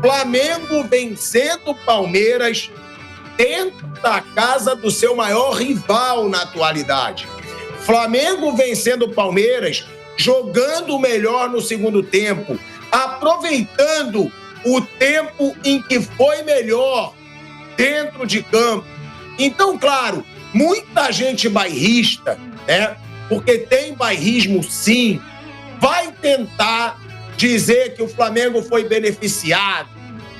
Flamengo vencendo o Palmeiras dentro da casa do seu maior rival na atualidade. Flamengo vencendo o Palmeiras, jogando melhor no segundo tempo, aproveitando o tempo em que foi melhor dentro de campo. Então, claro, muita gente bairrista, né? Porque tem bairrismo sim, vai tentar dizer que o Flamengo foi beneficiado,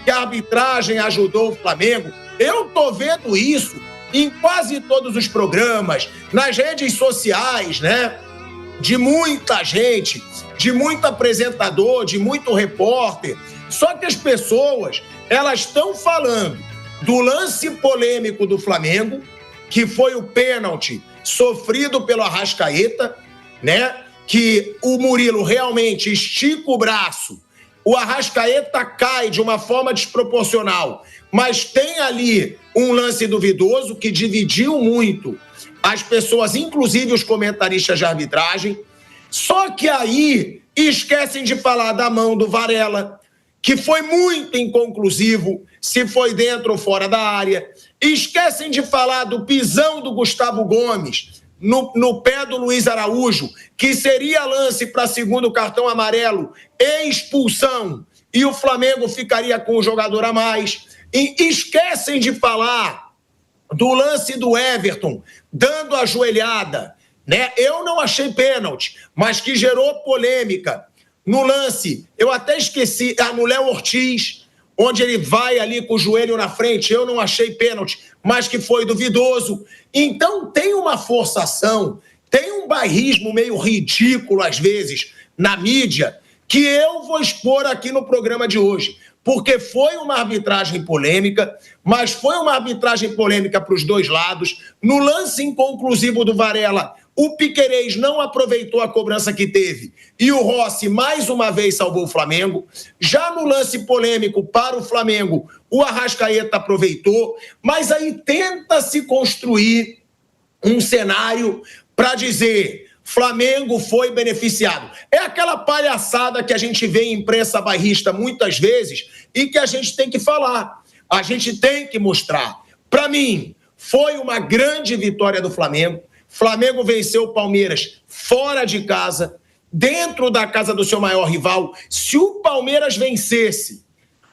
que a arbitragem ajudou o Flamengo. Eu tô vendo isso em quase todos os programas, nas redes sociais, né? De muita gente, de muito apresentador, de muito repórter. Só que as pessoas, elas estão falando do lance polêmico do Flamengo, que foi o pênalti sofrido pelo Arrascaeta, né? Que o Murilo realmente estica o braço, o Arrascaeta cai de uma forma desproporcional, mas tem ali um lance duvidoso que dividiu muito as pessoas, inclusive os comentaristas de arbitragem. Só que aí esquecem de falar da mão do Varela, que foi muito inconclusivo se foi dentro ou fora da área. Esquecem de falar do pisão do Gustavo Gomes no pé do Luiz Araújo, que seria lance para segundo cartão amarelo e expulsão, e o Flamengo ficaria com um jogador a mais. E esquecem de falar do lance do Everton, dando a joelhada, né? Eu não achei pênalti, mas que gerou polêmica. No lance, eu até esqueci, no Léo Ortiz, onde ele vai ali com o joelho na frente, eu não achei pênalti, mas que foi duvidoso. Então tem uma forçação, tem um bairrismo meio ridículo às vezes na mídia, que eu vou expor aqui no programa de hoje, porque foi uma arbitragem polêmica, mas foi uma arbitragem polêmica para os dois lados. No lance inconclusivo do Varela, o Piquerez não aproveitou a cobrança que teve e o Rossi mais uma vez salvou o Flamengo. Já no lance polêmico para o Flamengo, o Arrascaeta aproveitou, mas aí tenta-se construir um cenário para dizer Flamengo foi beneficiado. É aquela palhaçada que a gente vê em imprensa bairrista muitas vezes e que a gente tem que falar, a gente tem que mostrar. Para mim, foi uma grande vitória do Flamengo. Flamengo venceu o Palmeiras fora de casa, dentro da casa do seu maior rival. Se o Palmeiras vencesse,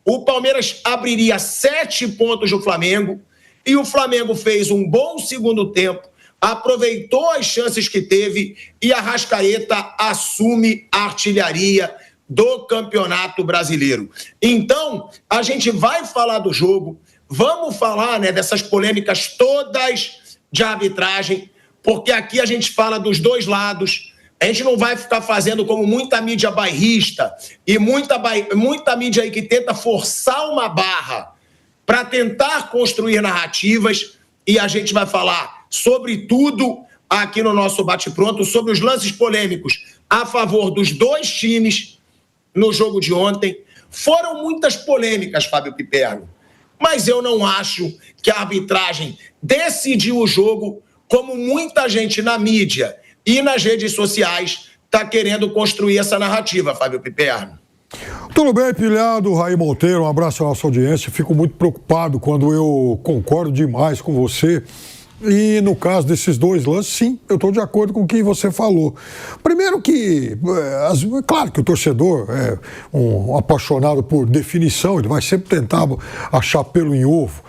o Palmeiras abriria 7 pontos do Flamengo e o Flamengo fez um bom segundo tempo, aproveitou as chances que teve e a Arrascaeta assume a artilharia do Campeonato Brasileiro. Então, a gente vai falar do jogo, vamos falar, né, dessas polêmicas todas de arbitragem, porque aqui a gente fala dos dois lados. A gente não vai ficar fazendo como muita mídia bairrista e muita mídia aí que tenta forçar uma barra para tentar construir narrativas, e a gente vai falar sobre tudo aqui no nosso bate-pronto, sobre os lances polêmicos a favor dos dois times no jogo de ontem. Foram muitas polêmicas, Fábio Piperno, mas eu não acho que a arbitragem decidiu o jogo como muita gente na mídia e nas redes sociais está querendo construir essa narrativa, Fábio Piperno. Tudo bem, pilhado, Raí Monteiro, um abraço à nossa audiência. Fico muito preocupado quando eu concordo demais com você. E no caso desses dois lances, sim, eu estou de acordo com o que você falou. Primeiro que, claro que o torcedor é um apaixonado por definição, ele vai sempre tentar achar pelo em ovo.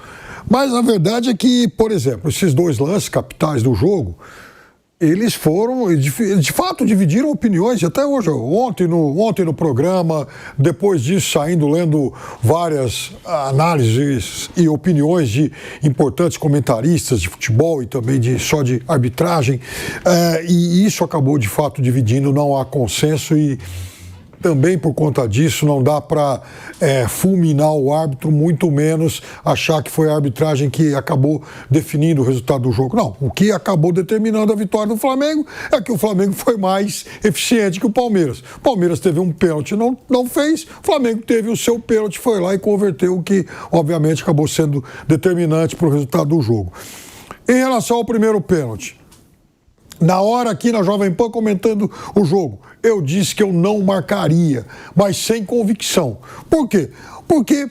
Mas a verdade é que, por exemplo, esses dois lances capitais do jogo, eles foram, de fato, dividiram opiniões, até hoje, ontem no programa, depois disso saindo, lendo várias análises e opiniões de importantes comentaristas de futebol e também só de arbitragem, e isso acabou, de fato, dividindo, não há consenso e também por conta disso não dá para fulminar o árbitro, muito menos achar que foi a arbitragem que acabou definindo o resultado do jogo. Não, o que acabou determinando a vitória do Flamengo é que o Flamengo foi mais eficiente que o Palmeiras. O Palmeiras teve um pênalti, não fez, o Flamengo teve o seu pênalti, foi lá e converteu, o que obviamente acabou sendo determinante para o resultado do jogo. Em relação ao primeiro pênalti, na hora aqui na Jovem Pan comentando o jogo, eu disse que eu não marcaria, mas sem convicção. Por quê? Porque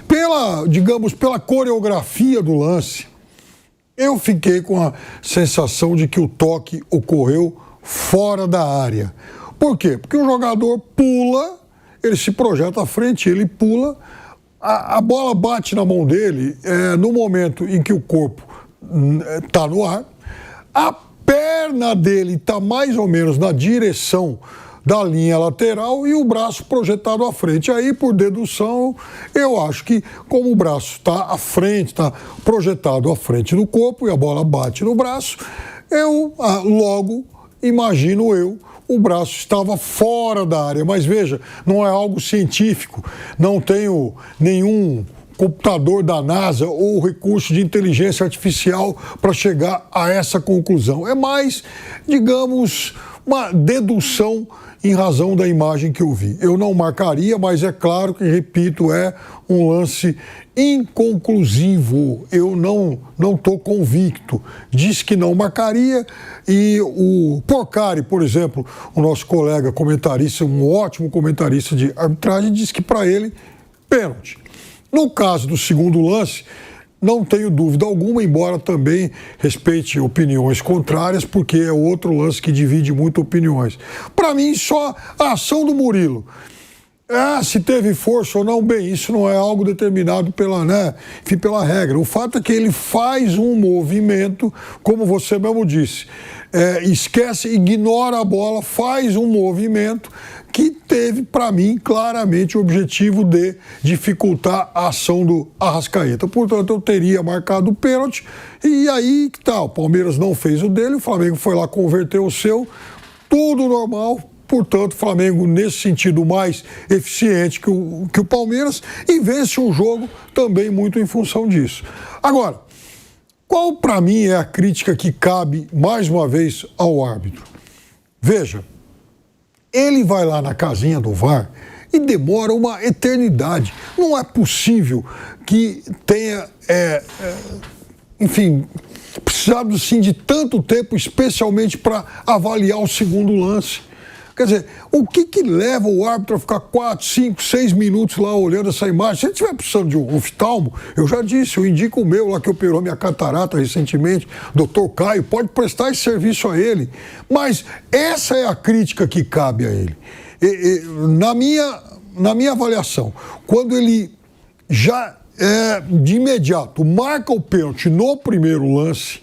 pela coreografia do lance, eu fiquei com a sensação de que o toque ocorreu fora da área. Por quê? Porque o jogador pula, ele se projeta à frente, ele pula, a bola bate na mão dele no momento em que o corpo está no ar, a perna dele está mais ou menos na direção da linha lateral e o braço projetado à frente. Aí, por dedução, eu acho que como o braço está à frente, está projetado à frente do corpo e a bola bate no braço, logo imagino o braço estava fora da área. Mas veja, não é algo científico, não tenho nenhum computador da NASA ou recurso de inteligência artificial para chegar a essa conclusão. É mais, digamos, uma dedução em razão da imagem que eu vi. Eu não marcaria, mas é claro que, repito, é um lance inconclusivo. Eu não estou convicto. Diz que não marcaria e o Porcari, por exemplo, o nosso colega comentarista, um ótimo comentarista de arbitragem, diz que para ele, pênalti. No caso do segundo lance, não tenho dúvida alguma, embora também respeite opiniões contrárias, porque é outro lance que divide muito opiniões. Para mim, só a ação do Murilo. Se teve força ou não, bem, isso não é algo determinado pela regra. O fato é que ele faz um movimento, como você mesmo disse, ignora a bola, faz um movimento que teve, para mim, claramente o objetivo de dificultar a ação do Arrascaeta. Portanto, eu teria marcado o pênalti e aí que tá, o Palmeiras não fez o dele, o Flamengo foi lá converter o seu, tudo normal. Portanto, o Flamengo, nesse sentido, mais eficiente que o Palmeiras e vence um jogo também muito em função disso. Agora, qual para mim é a crítica que cabe, mais uma vez, ao árbitro? Veja, ele vai lá na casinha do VAR e demora uma eternidade. Não é possível que tenha, precisado sim, de tanto tempo, especialmente para avaliar o segundo lance. Quer dizer, o que leva o árbitro a ficar 4, 5, 6 minutos lá olhando essa imagem? Se ele estiver precisando de um oftalmo, eu já disse, eu indico o meu lá que operou minha catarata recentemente, Dr. Caio, pode prestar esse serviço a ele. Mas essa é a crítica que cabe a ele. Na minha avaliação, quando ele já de imediato marca o pênalti no primeiro lance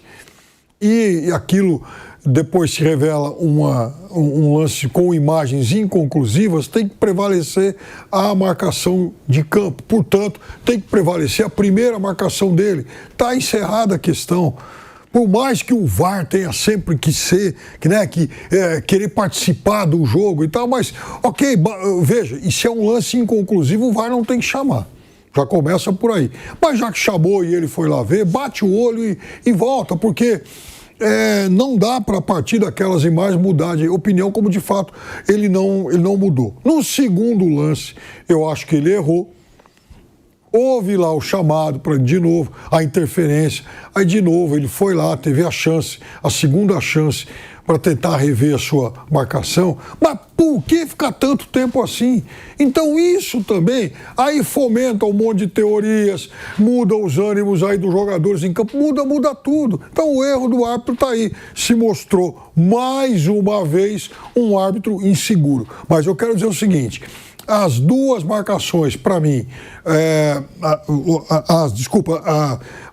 e aquilo depois se revela um lance com imagens inconclusivas, tem que prevalecer a marcação de campo. Portanto, tem que prevalecer a primeira marcação dele. Está encerrada a questão. Por mais que o VAR tenha sempre que ser, querer participar do jogo e tal, mas, ok, veja, e se é um lance inconclusivo, o VAR não tem que chamar. Já começa por aí. Mas já que chamou e ele foi lá ver, bate o olho e volta, porque não dá para, a partir daquelas imagens, mudar de opinião, como de fato ele não mudou. No segundo lance, eu acho que ele errou. Houve lá o chamado para, de novo, a interferência. Aí, de novo, ele foi lá, teve a chance, a segunda chance, para tentar rever a sua marcação. Mas por que ficar tanto tempo assim? Então, isso também, aí fomenta um monte de teorias, muda os ânimos aí dos jogadores em campo, muda tudo. Então, o erro do árbitro está aí. Se mostrou, mais uma vez, um árbitro inseguro. Mas eu quero dizer o seguinte: as duas marcações, para mim,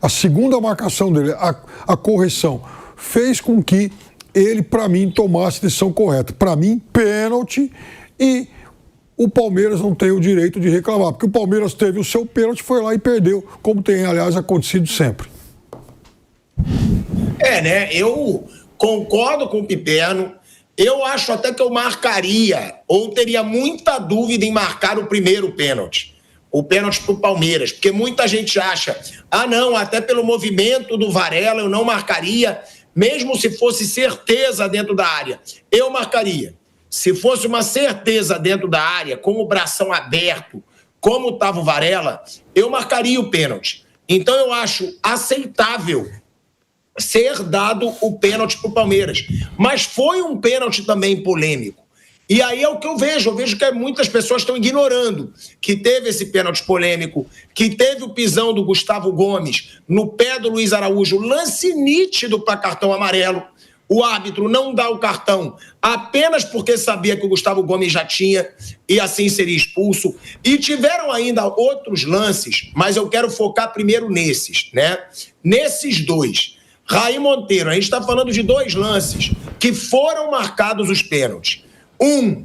a segunda marcação dele, a correção, fez com que ele, para mim, tomasse a decisão correta. Para mim, pênalti, e o Palmeiras não tem o direito de reclamar, porque o Palmeiras teve o seu pênalti, foi lá e perdeu, como tem, aliás, acontecido sempre. Eu concordo com o Piperno. Eu acho até que eu marcaria, ou teria muita dúvida em marcar o primeiro pênalti. O pênalti para o Palmeiras, porque muita gente acha, não, até pelo movimento do Varela eu não marcaria, mesmo se fosse certeza dentro da área. Eu marcaria. Se fosse uma certeza dentro da área, com o bração aberto, como estava o Varela, eu marcaria o pênalti. Então eu acho aceitável ser dado o pênalti para o Palmeiras. Mas foi um pênalti também polêmico. E aí é o que eu vejo que muitas pessoas estão ignorando que teve esse pênalti polêmico, que teve o pisão do Gustavo Gomes no pé do Luiz Araújo, lance nítido para cartão amarelo. O árbitro não dá o cartão apenas porque sabia que o Gustavo Gomes já tinha e assim seria expulso. E tiveram ainda outros lances, mas eu quero focar primeiro nesses, né? Nesses dois. Raí Monteiro, a gente está falando de dois lances que foram marcados os pênaltis. Um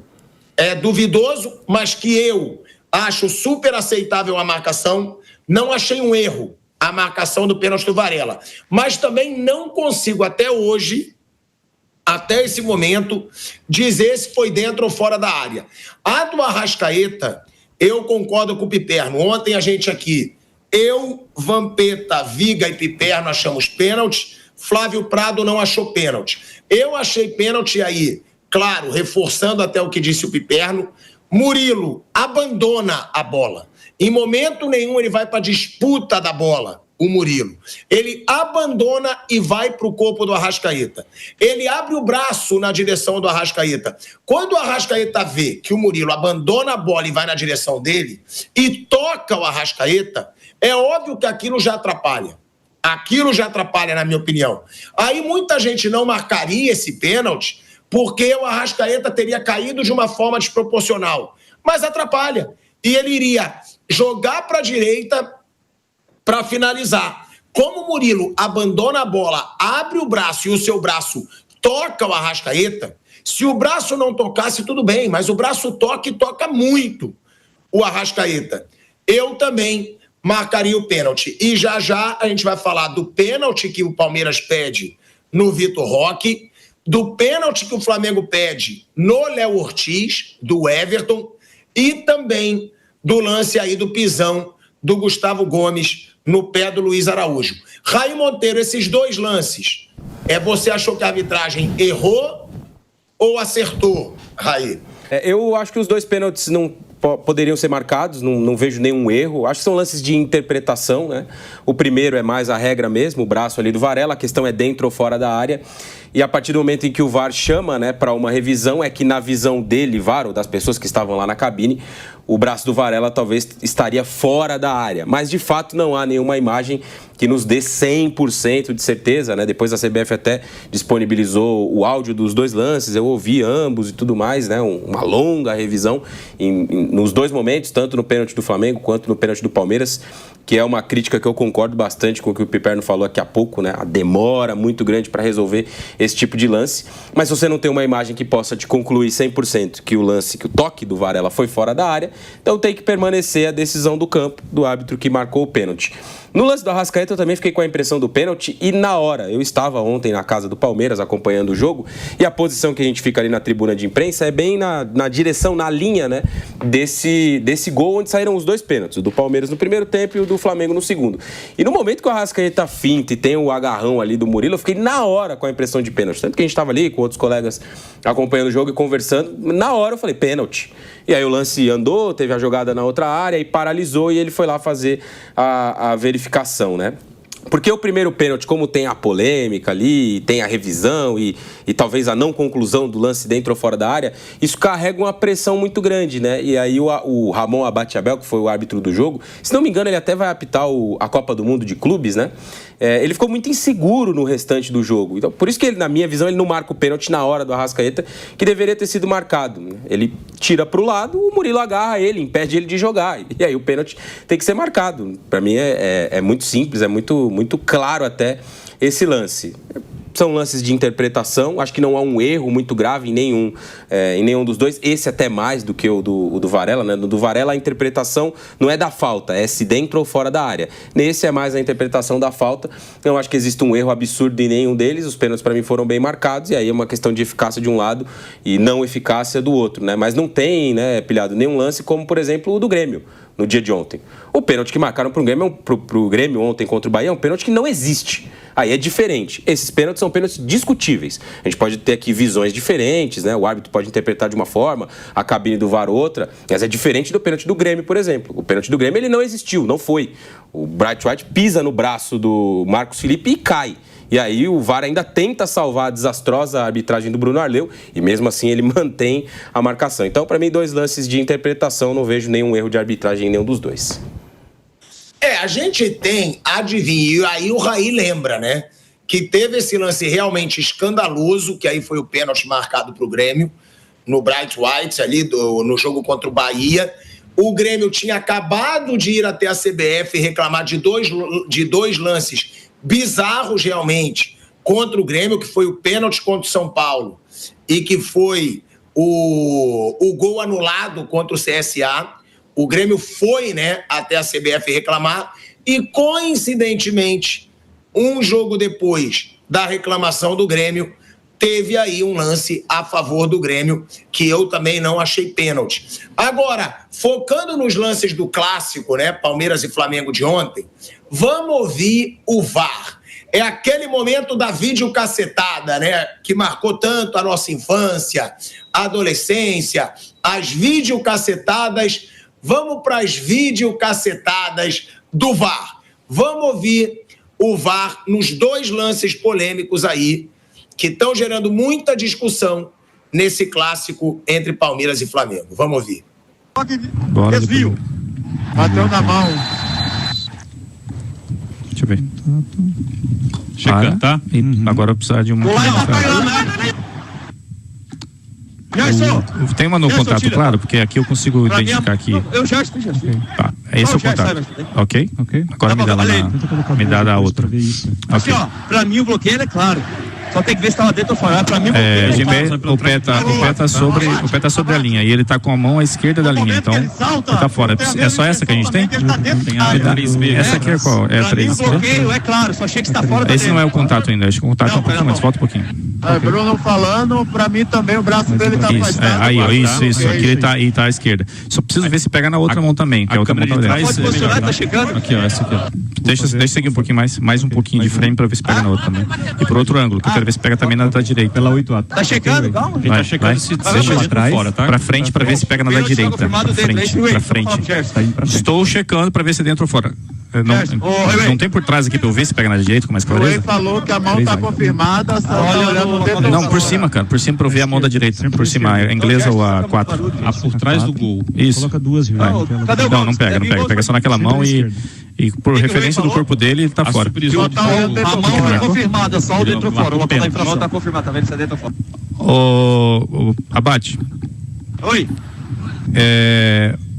é duvidoso, mas que eu acho super aceitável a marcação. Não achei um erro a marcação do pênalti do Varela. Mas também não consigo até hoje, até esse momento, dizer se foi dentro ou fora da área. A do Arrascaeta, eu concordo com o Piperno. Ontem a gente aqui, eu, Vampeta, Viga e Piperno achamos pênalti. Flávio Prado não achou pênalti. Eu achei pênalti aí. Claro, reforçando até o que disse o Piperno, Murilo abandona a bola. Em momento nenhum ele vai para a disputa da bola, o Murilo. Ele abandona e vai para o corpo do Arrascaeta. Ele abre o braço na direção do Arrascaeta. Quando o Arrascaeta vê que o Murilo abandona a bola e vai na direção dele e toca o Arrascaeta, é óbvio que aquilo já atrapalha. Aquilo já atrapalha, na minha opinião. Aí muita gente não marcaria esse pênalti porque o Arrascaeta teria caído de uma forma desproporcional. Mas atrapalha. E ele iria jogar para a direita para finalizar. Como o Murilo abandona a bola, abre o braço e o seu braço toca o Arrascaeta, se o braço não tocasse, tudo bem, mas o braço toca e toca muito o Arrascaeta. Eu também marcaria o pênalti. E já a gente vai falar do pênalti que o Palmeiras pede no Vitor Roque, do pênalti que o Flamengo pede no Léo Ortiz, do Everton, e também do lance aí do pisão do Gustavo Gomes no pé do Luiz Araújo. Raí Monteiro, esses dois lances, você achou que a arbitragem errou ou acertou, Raí? Eu acho que os dois pênaltis não poderiam ser marcados, não vejo nenhum erro. Acho que são lances de interpretação, né? O primeiro é mais a regra mesmo, o braço ali do Varela, a questão é dentro ou fora da área. E a partir do momento em que o VAR chama, né, para uma revisão, é que na visão dele, VAR, ou das pessoas que estavam lá na cabine, o braço do Varela talvez estaria fora da área. Mas, de fato, não há nenhuma imagem que nos dê 100% de certeza, né? Depois a CBF até disponibilizou o áudio dos dois lances, eu ouvi ambos e tudo mais, né? Uma longa revisão nos dois momentos, tanto no pênalti do Flamengo quanto no pênalti do Palmeiras, que é uma crítica que eu concordo bastante com o que o Piperno falou aqui há pouco, né? A demora muito grande para resolver esse tipo de lance. Mas se você não tem uma imagem que possa te concluir 100% que o toque do Varela foi fora da área, então tem que permanecer a decisão do campo, do árbitro que marcou o pênalti. No lance do Arrascaeta eu também fiquei com a impressão do pênalti e na hora, eu estava ontem na casa do Palmeiras acompanhando o jogo e a posição que a gente fica ali na tribuna de imprensa é bem na direção, na linha, né, desse gol onde saíram os dois pênaltis, o do Palmeiras no primeiro tempo e o do Flamengo no segundo. E no momento que o Arrascaeta finta e tem o agarrão ali do Murilo, eu fiquei na hora com a impressão de pênalti. Tanto que a gente estava ali com outros colegas acompanhando o jogo e conversando, na hora eu falei pênalti. E aí o lance andou, teve a jogada na outra área e paralisou e ele foi lá fazer a verificação, né? Porque o primeiro pênalti, como tem a polêmica ali, tem a revisão e talvez a não conclusão do lance dentro ou fora da área, isso carrega uma pressão muito grande, né? E aí o Ramon Abate-Abel, que foi o árbitro do jogo, se não me engano ele até vai apitar a Copa do Mundo de Clubes, né? Ele ficou muito inseguro no restante do jogo. Então, por isso que ele, na minha visão, ele não marca o pênalti na hora do Arrascaeta, que deveria ter sido marcado. Ele tira para o lado, o Murilo agarra ele, impede ele de jogar. E aí o pênalti tem que ser marcado. Para mim é muito simples, é muito claro até esse lance. São lances de interpretação, acho que não há um erro muito grave em nenhum dos dois. Esse até mais do que o do Varela, né? No do Varela a interpretação não é da falta, é se dentro ou fora da área. Nesse é mais a interpretação da falta. Eu acho que existe um erro absurdo em nenhum deles, os pênaltis para mim foram bem marcados e aí é uma questão de eficácia de um lado e não eficácia do outro, né? Mas não tem, né, Pilhado, nenhum lance como, por exemplo, o do Grêmio. No dia de ontem. O pênalti que marcaram pro Grêmio ontem contra o Bahia é um pênalti que não existe. Aí é diferente. Esses pênaltis são pênaltis discutíveis. A gente pode ter aqui visões diferentes, né? O árbitro pode interpretar de uma forma, a cabine do VAR outra, mas é diferente do pênalti do Grêmio, por exemplo. O pênalti do Grêmio ele não existiu, não foi. O Bright White pisa no braço do Marcos Felipe e cai. E aí o VAR ainda tenta salvar a desastrosa arbitragem do Bruno Arleu e mesmo assim ele mantém a marcação. Então, para mim, 2 lances de interpretação, não vejo nenhum erro de arbitragem em nenhum dos dois. A gente tem, adivinha, e aí o Raí lembra, né? Que teve esse lance realmente escandaloso, que aí foi o pênalti marcado para o Grêmio, no Bright White, ali no jogo contra o Bahia. O Grêmio tinha acabado de ir até a CBF reclamar de dois lances bizarros realmente contra o Grêmio, que foi o pênalti contra o São Paulo e que foi o gol anulado contra o CSA. O Grêmio foi, né, até a CBF reclamar e, coincidentemente, um jogo depois da reclamação do Grêmio, teve aí um lance a favor do Grêmio, que eu também não achei pênalti. Agora, focando nos lances do clássico, né, Palmeiras e Flamengo de ontem, vamos ouvir o VAR. É aquele momento da videocacetada, né, que marcou tanto a nossa infância, a adolescência, as videocacetadas. Vamos para as videocacetadas do VAR. Vamos ouvir o VAR nos 2 lances polêmicos aí, que estão gerando muita discussão nesse clássico entre Palmeiras e Flamengo. Vamos ouvir. Desvio. Bateu na mão. Deixa eu ver. Chega, tá? Agora eu precisar de uma... Tem uma no contato, claro, porque aqui eu consigo identificar aqui. Eu já expliquei. Tá, esse é o contato. Ok? Agora me dá a outra. Assim, ó, pra mim o bloqueio é claro. Só tem que ver se estava dentro ou fora. Pra mim, o pé tá sobre a linha e ele tá com a mão à esquerda da linha, então ele tá fora. É só essa que a gente tem? Essa aqui é qual? É a 3. O bloqueio é claro, só achei que está fora da Esse não é o contato ainda, acho que o contato é um pouquinho mais, volta um pouquinho. Bruno falando, pra mim também o braço dele tá afastado. Isso, aqui ele tá à esquerda. Só preciso ver se pega na outra mão também, que a outra mão tá dentro. Pode posicionar, tá chegando? Aqui, ó, essa aqui, ó. Deixa seguir um pouquinho mais um pouquinho de frame pra ver se pega na outra também. E por outro ângulo, que eu quero ver se pega também na da direita. Pela 8A. Tá chegando, calma. Ele tá chegando, se deixa atrás, pra frente pra ver se pega na da direita. Pra frente. Estou checando pra ver se é dentro ou fora. Não tem por trás aqui pra eu ver se pega na direita com mais clareza? O Rei falou que a mão tá confirmada, só tá olhando dentro. Não, por cima, cara. Por cima pra eu ver a mão da direita. Por cima, a inglesa ou a 4? A por trás do gol. Isso. Coloca 2, Não pega. Pega só naquela mão e por referência do corpo dele, ele tá fora. A mão tá confirmada, só o dentro ou fora. O local da infração tá confirmado, tá vendo se é dentro ou fora. Abate. Oi.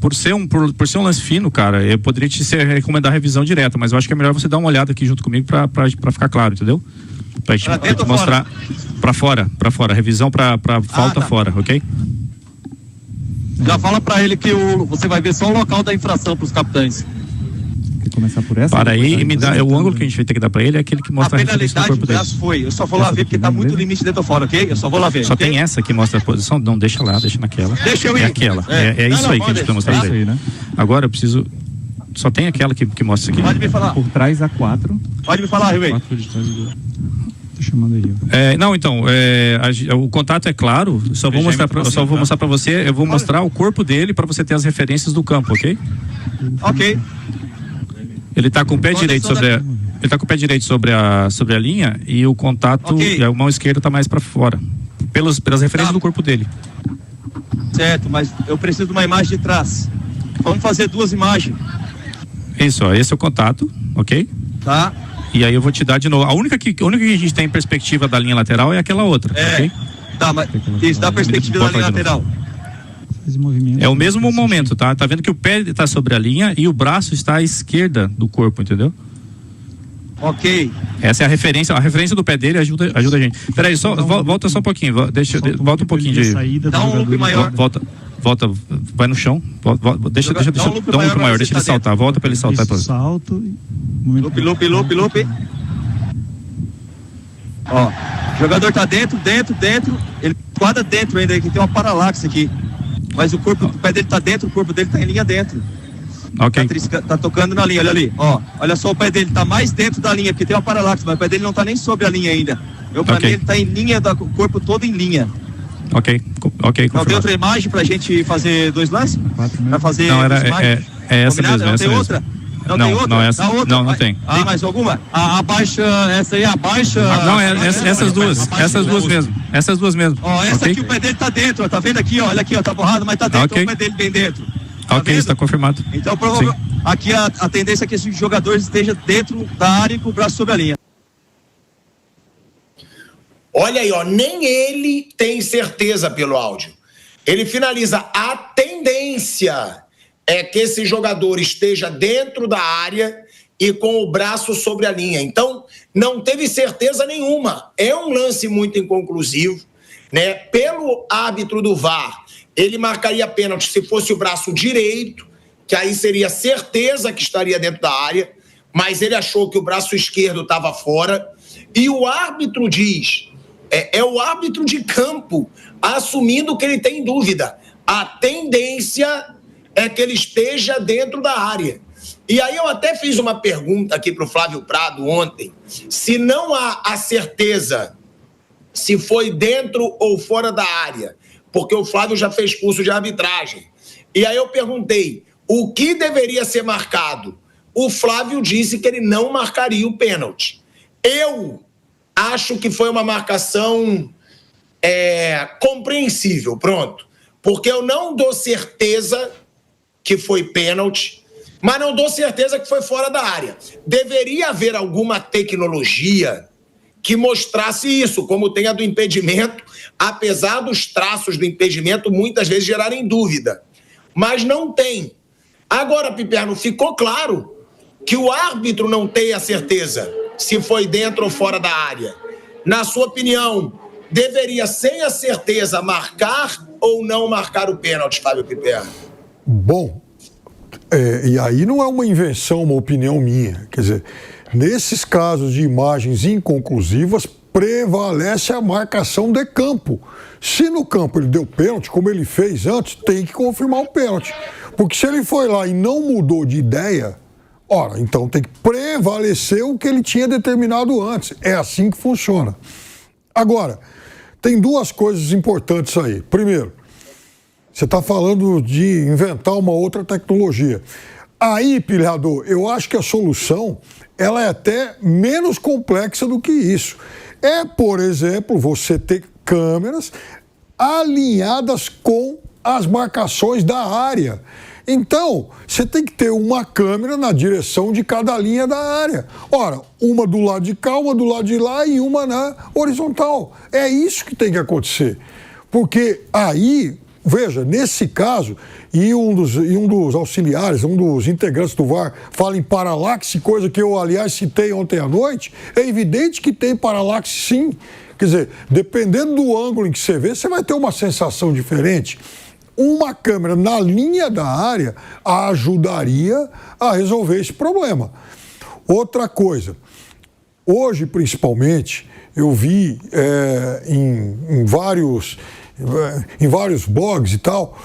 Por ser um lance fino, cara, eu poderia te recomendar a revisão direta, mas eu acho que é melhor você dar uma olhada aqui junto comigo pra ficar claro, entendeu? Pra te mostrar pra fora, revisão pra falta fora, ok? Já fala pra ele que você vai ver só o local da infração pros capitães. Começar por essa. Para aí e me dá. O ângulo que a gente vai ter que dar pra ele é aquele que mostra a referência do corpo dele. Foi. Eu só vou lá ver porque tá muito limite dentro ou fora, ok? Eu só vou lá ver. Só tem essa que mostra a posição? Não, deixa naquela. Deixa eu ir. É aquela. É isso aí que a gente precisa mostrar pra ele. Né? Agora eu preciso. Só tem aquela que mostra aqui. Pode me falar. Por trás a 4. Pode me falar, Rio. Tô chamando aí. Não, então, o contato é claro. Só vou mostrar pra você. Eu vou mostrar o corpo dele pra você ter as referências do campo, ok? Ok. Ele tá com o pé direito sobre a linha e o contato, a mão esquerda tá mais para fora, pelas referências do corpo dele. Certo, mas eu preciso de uma imagem de trás. Vamos fazer 2 imagens. Isso, ó, esse é o contato, ok? Tá. E aí eu vou te dar de novo. A única que a gente tem perspectiva da linha lateral é aquela outra, ok? Tá, mas isso dá perspectiva da linha lateral. É o mesmo momento, tá? Tá vendo que o pé está sobre a linha e o braço está à esquerda do corpo, entendeu? Ok. Essa é a referência. A referência do pé dele ajuda a gente. Peraí, volta só um pouquinho. Volta um pouquinho de. Dá um loop maior. Volta, vai no chão. Deixa dar um loop maior, deixa ele saltar. Volta para ele saltar. Salto. Loop. Ó, o jogador tá dentro. Ele quadra dentro ainda, que tem uma paralaxe aqui. Mas o pé dele tá dentro, o corpo dele tá em linha dentro. Ok. Tá tocando na linha, olha ali. Ó, olha só, o pé dele tá mais dentro da linha, porque tem uma paralaxe, mas o pé dele não tá nem sobre a linha ainda. Pra mim, ele tá em linha, o corpo todo em linha. Ok. Não tem outra imagem pra gente fazer 2 lances? Pra fazer não, é essa mesmo. Não tem outra? Não tem. Tem mais alguma? A baixa, essa aí é a baixa... Essas duas mesmo. Ó, essa aqui o pé dele tá dentro, ó, tá vendo aqui, ó, olha aqui, ó, tá borrado, mas tá dentro, o pé dele bem dentro. Tá ok, está confirmado. Então, provavelmente, aqui a tendência é que esse jogador esteja dentro da área e com o braço sobre a linha. Olha aí, ó, nem ele tem certeza pelo áudio. Ele finaliza, a tendência é que esse jogador esteja dentro da área e com o braço sobre a linha. Então, não teve certeza nenhuma. É um lance muito inconclusivo, né? Pelo árbitro do VAR, ele marcaria pênalti se fosse o braço direito, que aí seria certeza que estaria dentro da área, mas ele achou que o braço esquerdo estava fora. E o árbitro diz... É o árbitro de campo assumindo que ele tem dúvida. A tendência é que ele esteja dentro da área. E aí eu até fiz uma pergunta aqui para o Flávio Prado ontem. Se não há a certeza se foi dentro ou fora da área, porque o Flávio já fez curso de arbitragem. E aí eu perguntei, o que deveria ser marcado? O Flávio disse que ele não marcaria o pênalti. Eu acho que foi uma marcação compreensível, pronto. Porque eu não dou certeza que foi pênalti, mas não dou certeza que foi fora da área. Deveria haver alguma tecnologia que mostrasse isso, como tem a do impedimento, apesar dos traços do impedimento muitas vezes gerarem dúvida. Mas não tem. Agora, Piperno, ficou claro que o árbitro não tem a certeza se foi dentro ou fora da área. Na sua opinião, deveria, sem a certeza, marcar ou não marcar o pênalti, Fábio Piperno? Bom, e aí não é uma invenção, uma opinião minha. Quer dizer, nesses casos de imagens inconclusivas, prevalece a marcação de campo. Se no campo ele deu pênalti, como ele fez antes, tem que confirmar o pênalti. Porque se ele foi lá e não mudou de ideia... Ora, então tem que prevalecer o que ele tinha determinado antes. É assim que funciona. Agora, tem duas coisas importantes aí. Primeiro, você está falando de inventar uma outra tecnologia. Aí, pilhador, eu acho que a solução ela é até menos complexa do que isso. É, por exemplo, você ter câmeras alinhadas com as marcações da área. Então, você tem que ter uma câmera na direção de cada linha da área. Ora, uma do lado de cá, uma do lado de lá e uma na horizontal. É isso que tem que acontecer. Porque aí, veja, nesse caso, e um dos auxiliares, um dos integrantes do VAR fala em paralaxe, coisa que eu, aliás, citei ontem à noite, é evidente que tem paralaxe sim. Quer dizer, dependendo do ângulo em que você vê, você vai ter uma sensação diferente. Uma câmera na linha da área ajudaria a resolver esse problema. Outra coisa, hoje principalmente, eu vi em vários blogs e tal,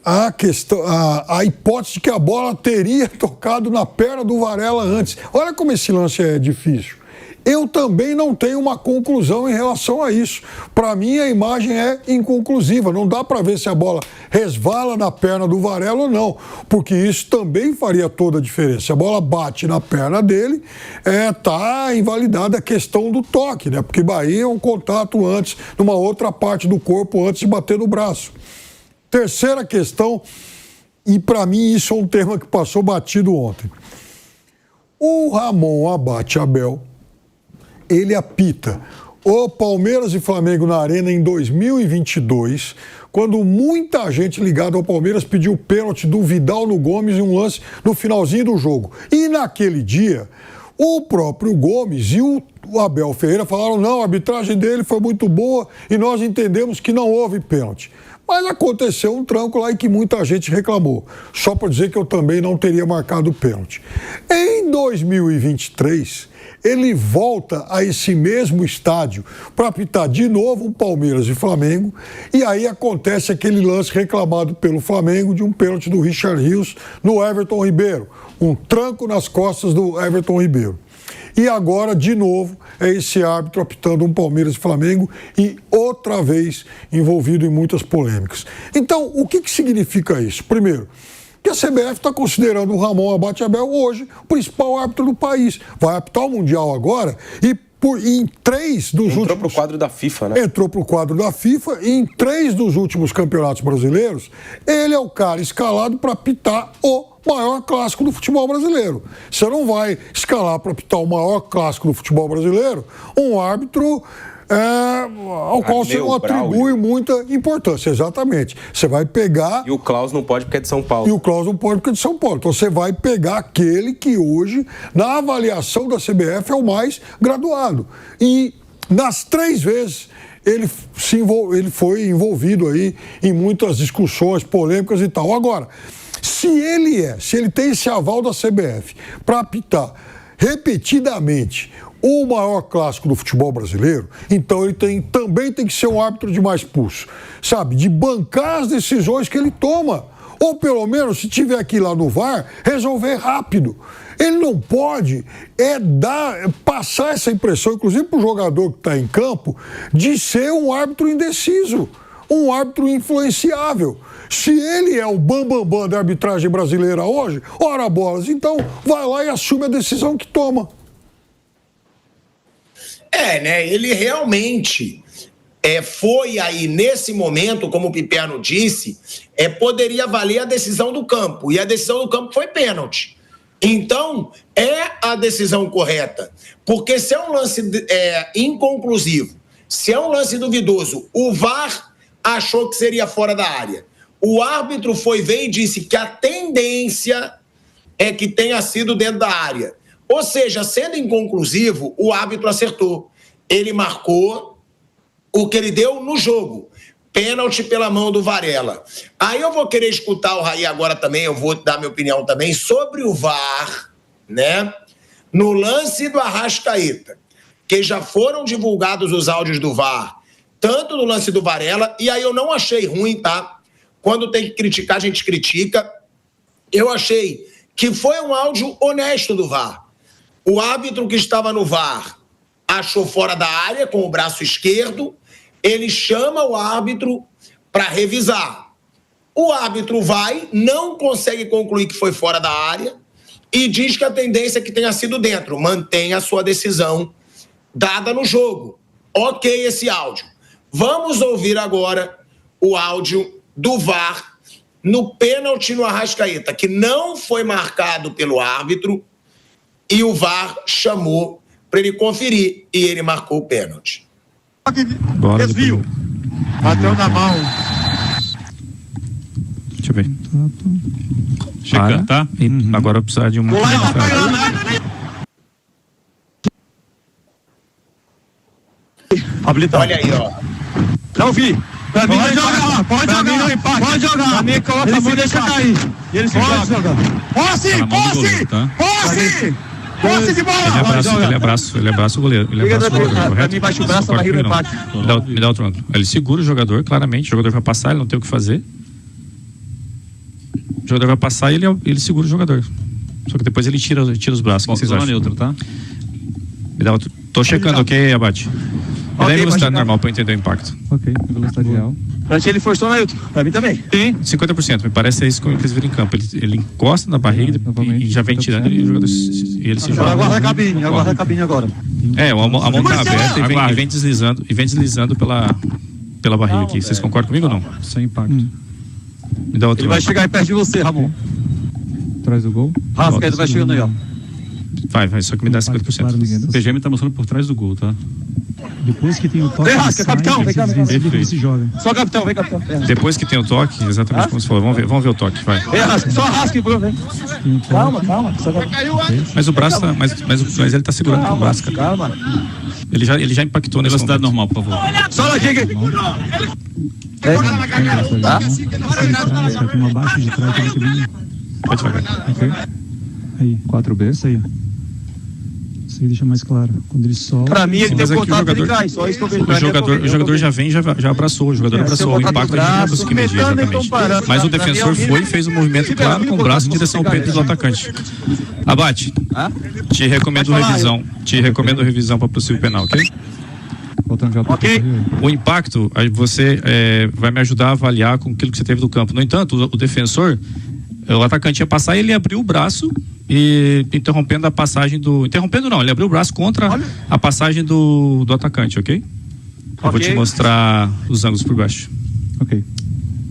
a hipótese de que a bola teria tocado na perna do Varela antes. Olha como esse lance é difícil. Eu também não tenho uma conclusão em relação a isso. Para mim, a imagem é inconclusiva. Não dá para ver se a bola resvala na perna do Varela ou não, porque isso também faria toda a diferença. Se a bola bate na perna dele, está invalidada a questão do toque, né? Porque aí é um contato antes, numa outra parte do corpo, antes de bater no braço. Terceira questão, e para mim isso é um tema que passou batido ontem. O Ramon Abate Abel, ele apita o Palmeiras e Flamengo na Arena em 2022, quando muita gente ligada ao Palmeiras pediu pênalti do Vidal no Gomes em um lance no finalzinho do jogo. E naquele dia, o próprio Gomes e o Abel Ferreira falaram, não, a arbitragem dele foi muito boa e nós entendemos que não houve pênalti. Mas aconteceu um tranco lá e que muita gente reclamou. Só para dizer que eu também não teria marcado o pênalti. Em 2023... ele volta a esse mesmo estádio para apitar de novo o Palmeiras e Flamengo, e aí acontece aquele lance reclamado pelo Flamengo de um pênalti do Richard Rios no Everton Ribeiro, um tranco nas costas do Everton Ribeiro. E agora, de novo, é esse árbitro apitando um Palmeiras e Flamengo e outra vez envolvido em muitas polêmicas. Então, o que significa isso? Primeiro, que a CBF está considerando o Ramon Abate Abel hoje o principal árbitro do país. Vai apitar o Mundial agora e em 3 dos últimos... Entrou para o quadro da FIFA, né? Entrou para o quadro da FIFA e em 3 dos últimos campeonatos brasileiros, ele é o cara escalado para apitar o maior clássico do futebol brasileiro. Você não vai escalar para apitar o maior clássico do futebol brasileiro um árbitro ao qual você não atribui muita importância. Exatamente. Você vai pegar... E o Klaus não pode porque é de São Paulo. E o Klaus não pode porque é de São Paulo. Então você vai pegar aquele que hoje, na avaliação da CBF, é o mais graduado. E nas 3 vezes ele foi envolvido aí em muitas discussões, polêmicas e tal. Agora, se ele tem esse aval da CBF para apitar repetidamente o maior clássico do futebol brasileiro, então ele também tem que ser um árbitro de mais pulso, sabe? De bancar as decisões que ele toma. Ou pelo menos, se tiver aqui lá no VAR, resolver rápido. Ele não pode passar essa impressão, inclusive para o jogador que está em campo, de ser um árbitro indeciso, um árbitro influenciável. Se ele é o bambambam da arbitragem brasileira hoje, ora bolas, então vai lá e assume a decisão que toma. Né? Ele realmente foi aí, nesse momento, como o Piperno disse, poderia valer a decisão do campo. E a decisão do campo foi pênalti. Então, é a decisão correta. Porque se é um lance inconclusivo, se é um lance duvidoso, o VAR achou que seria fora da área. O árbitro foi ver e disse que a tendência é que tenha sido dentro da área. Ou seja, sendo inconclusivo, o árbitro acertou. Ele marcou o que ele deu no jogo. Pênalti pela mão do Varela. Aí eu vou querer escutar o Raí agora também, eu vou dar minha opinião também sobre o VAR, né? No lance do Arrascaeta, que já foram divulgados os áudios do VAR, tanto no lance do Varela, e aí eu não achei ruim, tá? Quando tem que criticar, a gente critica. Eu achei que foi um áudio honesto do VAR. O árbitro que estava no VAR achou fora da área com o braço esquerdo, ele chama o árbitro para revisar. O árbitro vai, não consegue concluir que foi fora da área e diz que a tendência é que tenha sido dentro. Mantém a sua decisão dada no jogo. Ok esse áudio. Vamos ouvir agora o áudio do VAR no pênalti no Arrascaeta, que não foi marcado pelo árbitro, e o VAR chamou para ele conferir e ele marcou o pênalti. Desvio. Bateu na mão. Deixa eu ver. Chega, tá? Agora eu precisar de uma... Olha aí, ó. Não vi. Pra mim pode jogar, pode jogar. Pode jogar. Pra mim coloca ele se deixa cair. Ele se joga. Posse de bola! Ele abraça o goleiro. Ele abraça o goleiro, correto? Pra mim baixa o braço, a barriga no empate. Me dá outro ângulo. Ele segura o jogador, claramente. O jogador vai passar, ele não tem o que fazer. O jogador vai passar e ele segura o jogador. Só que depois ele tira os braços. O que vocês acham? Neutro, tá? Me dá outro. Tô checando, ok, Abate? Me dá a velocidade normal pra eu entender o impacto. Ok, velocidade real. Pra ti ele forçou na Neutro. Pra mim também. Tem 50%, me parece isso que eles viram em campo. Ele encosta na barriga e já vem tirando e ele se joga. Aguarda a cabine agora. A mão tá aberta e vem deslizando pela barriga aqui. Vocês concordam comigo ou não? Sem impacto. Me dá outro. Ele vai chegar aí perto de você, Ramon. Atrás do gol. Rascaeta vai chegando aí, ó. Vai, só que me dá 50%. O PGM tá mostrando por trás do gol, tá? Depois que tem o toque, capitão, vem cá. Ele se joga. Só capitão, vem capitão. Depois que tem o toque, exatamente como você falou, vamos ver o toque, vai. Só rasca, vem. Calma. Mas o braço, mas ele tá segurando o braço, cara. Calma. Ele já impactou nesse velocidade normal, por favor. Só aqui. Tá? Tem uma baixa de trás, tem que vir. Vai devagar. Ok. Aí, 4B, isso aí. Isso aí deixa mais claro. Quando ele solta... Pra mim, ele tem contato, ele cai. Só isso que eu vejo. O jogador já vem, já abraçou. O jogador abraçou. O impacto ele não conseguiu medir exatamente. Mas o defensor foi e fez um movimento claro com o braço em direção ao peito do atacante. Abate, te recomendo revisão para possível penal, ok? Ok. O impacto, você vai me ajudar a avaliar com aquilo que você teve do campo. No entanto, o defensor O atacante ia passar e ele abriu o braço e interrompendo a passagem do... Interrompendo não, ele abriu o braço contra a passagem do atacante, ok? Eu vou te mostrar os ângulos por baixo. Ok.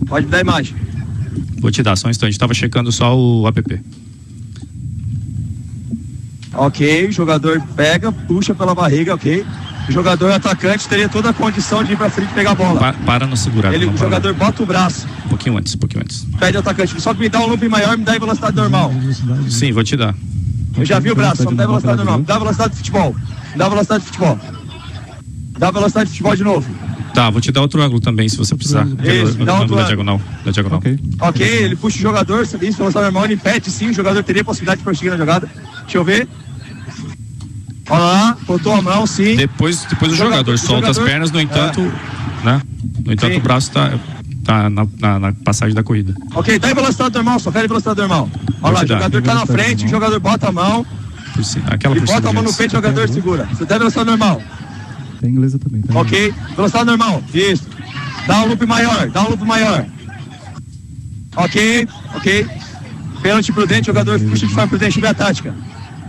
Pode dar a imagem. Vou te dar, só um instante. Estava checando só o app. Ok, o jogador pega, puxa pela barriga, ok. O jogador atacante teria toda a condição de ir pra frente e pegar a bola. Para no segurado. O jogador bota o braço. Um pouquinho antes. Pede o atacante. Só que me dá um loop maior, me dá em velocidade normal. Sim, vou te dar. Eu já vi o braço, só me dá em velocidade normal. Me dá velocidade de futebol. Dá velocidade de futebol de novo. Tá, vou te dar outro ângulo também, se você precisar. Isso, dá outro da diagonal. Ok, ele puxa o jogador, isso, velocidade normal, ele impede sim, o jogador teria possibilidade de prosseguir na jogada. Deixa eu ver. Olha lá, botou a mão, sim. Depois o jogador solta as pernas, no entanto, né? No entanto, sim. O braço tá na passagem da corrida. Ok, tá em velocidade normal, só pede velocidade normal. Olha lá, o jogador tá na frente, o jogador bota a mão. Aquela ele bota a mão no peito, o jogador segura. Você tá em velocidade normal. Tem inglesa também, tá? Ok, velocidade normal, isso. Dá um loop maior. Ok. Pênalti prudente, jogador puxa de forma prudente, vê a tática.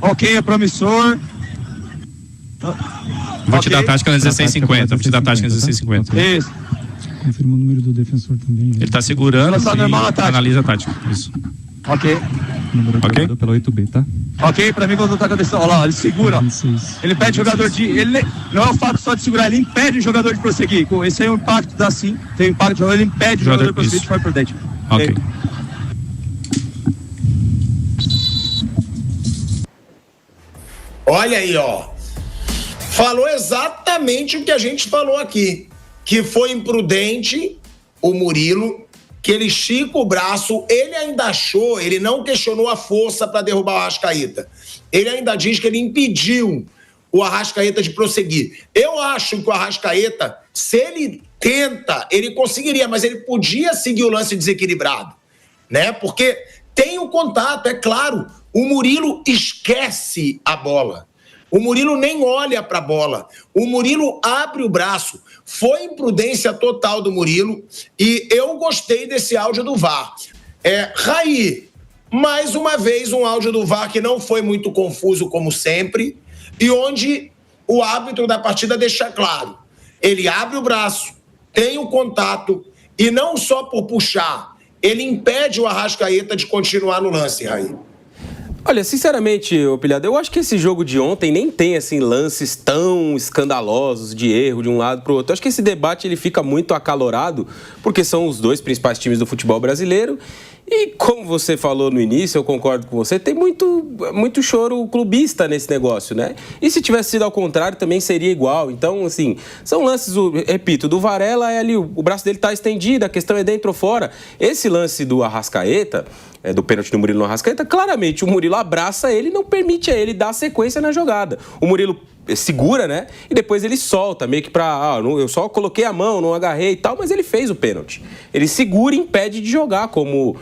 Ok, é promissor. Vou te dar a tática na 1650. Isso. Confirma o número do defensor também. Né? Ele tá segurando e analisa a tática. Isso. Ok. Número pela 8B, tá? Ok, pra mim quando tá acontecendo. Olha lá, ele segura. Ele pede o jogador de... Ele não é o fato só de segurar, ele impede o jogador de prosseguir. Esse aí é o impacto da sim. Tem impacto, ele impede o jogador de prosseguir de forma prudente. Ok. Olha aí, ó. Falou exatamente o que a gente falou aqui. Que foi imprudente o Murilo, que ele estica o braço, ele ainda achou, ele não questionou a força para derrubar o Arrascaeta. Ele ainda diz que ele impediu o Arrascaeta de prosseguir. Eu acho que o Arrascaeta, se ele tenta, ele conseguiria, mas ele podia seguir o lance desequilibrado, né? Porque tem o contato, é claro. O Murilo esquece a bola. O Murilo nem olha para a bola. O Murilo abre o braço. Foi imprudência total do Murilo e eu gostei desse áudio do VAR. Raí, mais uma vez um áudio do VAR que não foi muito confuso como sempre e onde o árbitro da partida deixa claro. Ele abre o braço, tem o contato e não só por puxar, ele impede o Arrascaeta de continuar no lance, Raí. Olha, sinceramente, Pilhado, eu acho que esse jogo de ontem nem tem, assim, lances tão escandalosos de erro de um lado para o outro. Eu acho que esse debate ele fica muito acalorado, porque são os dois principais times do futebol brasileiro. E como você falou no início, eu concordo com você, tem muito choro clubista nesse negócio, né? E se tivesse sido ao contrário, também seria igual. Então, assim, são lances, repito, do Varela é ali, o braço dele tá estendido, a questão é dentro ou fora. Esse lance do Arrascaeta, do pênalti do Murilo no Arrascaeta, claramente o Murilo abraça ele e não permite a ele dar sequência na jogada. O Murilo segura, né? E depois ele solta, meio que eu só coloquei a mão, não agarrei e tal, mas ele fez o pênalti. Ele segura e impede de jogar, como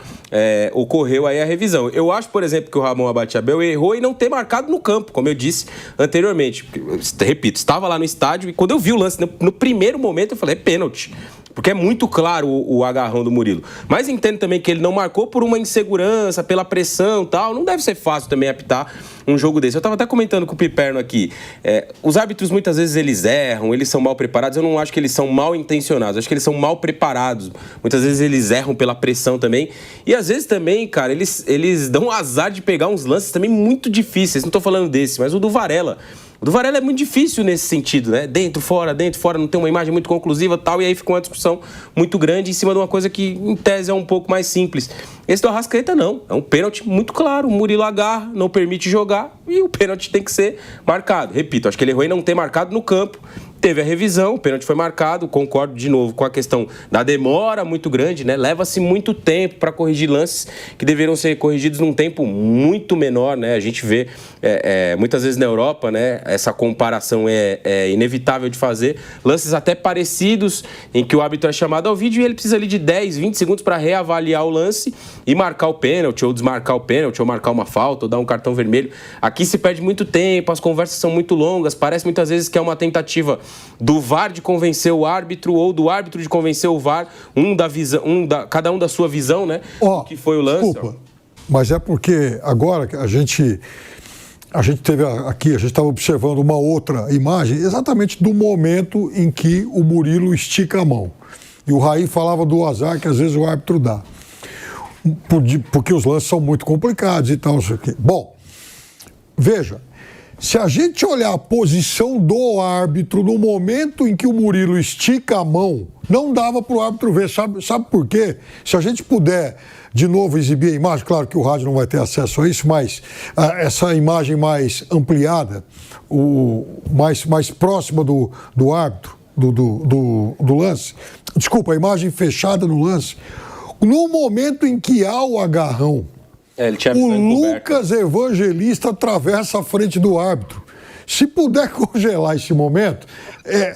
ocorreu aí a revisão. Eu acho, por exemplo, que o Ramon Abate-Abel errou em não ter marcado no campo, como eu disse anteriormente. Repito, estava lá no estádio e quando eu vi o lance, no primeiro momento eu falei, é pênalti. Porque é muito claro o agarrão do Murilo. Mas entendo também que ele não marcou por uma insegurança, pela pressão e tal. Não deve ser fácil também apitar um jogo desse. Eu estava até comentando com o Piperno aqui. Os árbitros, muitas vezes, eles erram, eles são mal preparados. Eu não acho que eles são mal intencionados. Eu acho que eles são mal preparados. Muitas vezes eles erram pela pressão também. E às vezes também, cara, eles dão azar de pegar uns lances também muito difíceis. Não estou falando desse, mas o do Varela. O do Varela é muito difícil nesse sentido, né? Dentro, fora, não tem uma imagem muito conclusiva e tal, e aí fica uma discussão muito grande em cima de uma coisa que, em tese, é um pouco mais simples. Esse do Arrascaeta, não. É um pênalti muito claro. O Murilo agarra, não permite jogar e o pênalti tem que ser marcado. Repito, acho que ele errou em não ter marcado no campo. Teve a revisão, o pênalti foi marcado, concordo de novo com a questão da demora muito grande, né? Leva-se muito tempo para corrigir lances que deveriam ser corrigidos num tempo muito menor, né? A gente vê muitas vezes na Europa, né? Essa comparação é inevitável de fazer. Lances até parecidos em que o árbitro é chamado ao vídeo e ele precisa ali de 10, 20 segundos para reavaliar o lance e marcar o pênalti, ou desmarcar o pênalti, ou marcar uma falta, ou dar um cartão vermelho. Aqui se perde muito tempo, as conversas são muito longas, parece muitas vezes que é uma tentativa do VAR de convencer o árbitro ou do árbitro de convencer o VAR, cada um da sua visão, né? Que foi o lance. Desculpa. mas é porque agora a gente teve aqui, a gente estava observando uma outra imagem exatamente do momento em que o Murilo estica a mão. E o Raí falava do azar que às vezes o árbitro dá. Porque os lances são muito complicados e tal, não sei o quê. Bom, veja, se a gente olhar a posição do árbitro no momento em que o Murilo estica a mão, não dava para o árbitro ver. Sabe por quê? Se a gente puder, de novo, exibir a imagem, claro que o rádio não vai ter acesso a isso, mas essa imagem mais ampliada, mais próxima do árbitro, do lance, desculpa, a imagem fechada no lance, no momento em que há o agarrão, o Lucas Evangelista atravessa a frente do árbitro. Se puder congelar esse momento,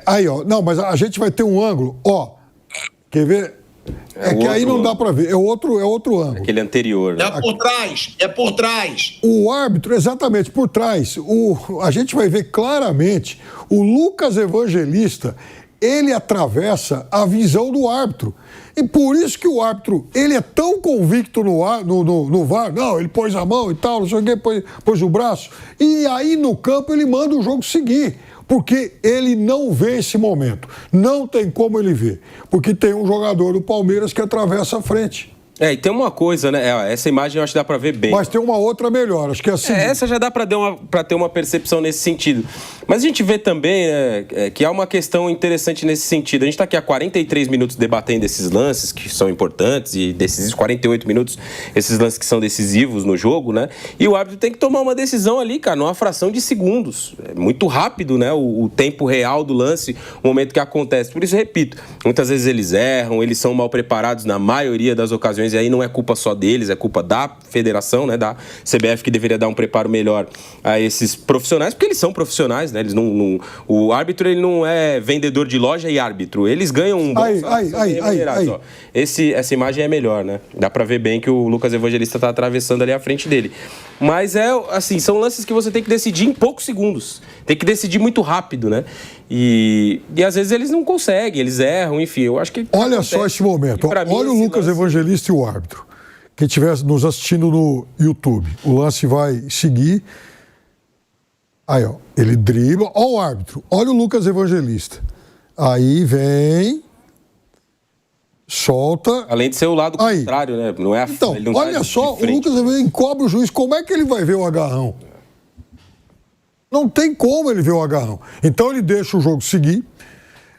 aí, ó, não, mas a gente vai ter um ângulo, ó, quer ver? Que aí não dá para ver, é outro ângulo. Aquele anterior. Né? É por trás. O árbitro, exatamente, por trás. A gente vai ver claramente o Lucas Evangelista, ele atravessa a visão do árbitro. E por isso que o árbitro, ele é tão convicto no VAR, não, ele pôs a mão e tal, não sei o quê, pôs o braço, e aí no campo ele manda o jogo seguir, porque ele não vê esse momento, não tem como ele ver, porque tem um jogador do Palmeiras que atravessa a frente. E tem uma coisa, né? Essa imagem eu acho que dá pra ver bem. Mas tem uma outra melhor, acho que é a seguinte. Essa já dá pra ter uma percepção nesse sentido. Mas a gente vê também, né, que há uma questão interessante nesse sentido. A gente tá aqui há 43 minutos debatendo esses lances que são importantes e desses 48 minutos, esses lances que são decisivos no jogo, né? E o árbitro tem que tomar uma decisão ali, cara, numa fração de segundos. É muito rápido, né? O tempo real do lance, o momento que acontece. Por isso, repito, muitas vezes eles erram, eles são mal preparados na maioria das ocasiões. E aí não é culpa só deles, é culpa da federação, né, da CBF, que deveria dar um preparo melhor a esses profissionais, porque eles são profissionais, né? Eles o árbitro, ele não é vendedor de loja e árbitro. Eles ganham um bom salário. Essa imagem é melhor, né? Dá pra ver bem que o Lucas Evangelista tá atravessando ali à frente dele. Mas assim, são lances que você tem que decidir em poucos segundos. Tem que decidir muito rápido, né? E às vezes eles não conseguem, eles erram, enfim, eu acho que... Olha só esse momento, olha o Lucas Evangelista e o árbitro. Quem estiver nos assistindo no YouTube, o lance vai seguir. Aí, ó, ele dribla, ó o árbitro, olha o Lucas Evangelista. Aí vem, solta... Além de ser o lado contrário, né? Não é então, olha só, o Lucas Evangelista encobre o juiz, como é que ele vai ver o agarrão? Não tem como ele ver o agarrão. Então ele deixa o jogo seguir.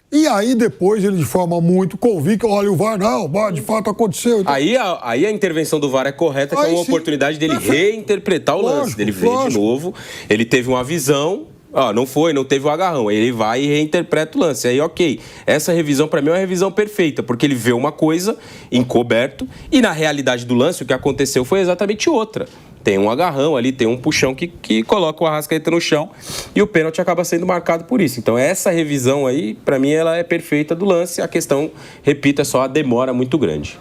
E aí depois ele, de forma muito convicta, olha o VAR, não, de fato aconteceu. Então... Aí a intervenção do VAR é correta, que é uma oportunidade dele reinterpretar o lance, dele ver de novo. Ele teve uma visão, não teve o agarrão. Ele vai e reinterpreta o lance. Aí, ok, essa revisão para mim é uma revisão perfeita, porque ele vê uma coisa encoberto e na realidade do lance o que aconteceu foi exatamente outra. Tem um agarrão ali, tem um puxão que coloca o Arrascaeta no chão e o pênalti acaba sendo marcado por isso. Então essa revisão aí, para mim, ela é perfeita do lance. A questão, repito, é só a demora muito grande.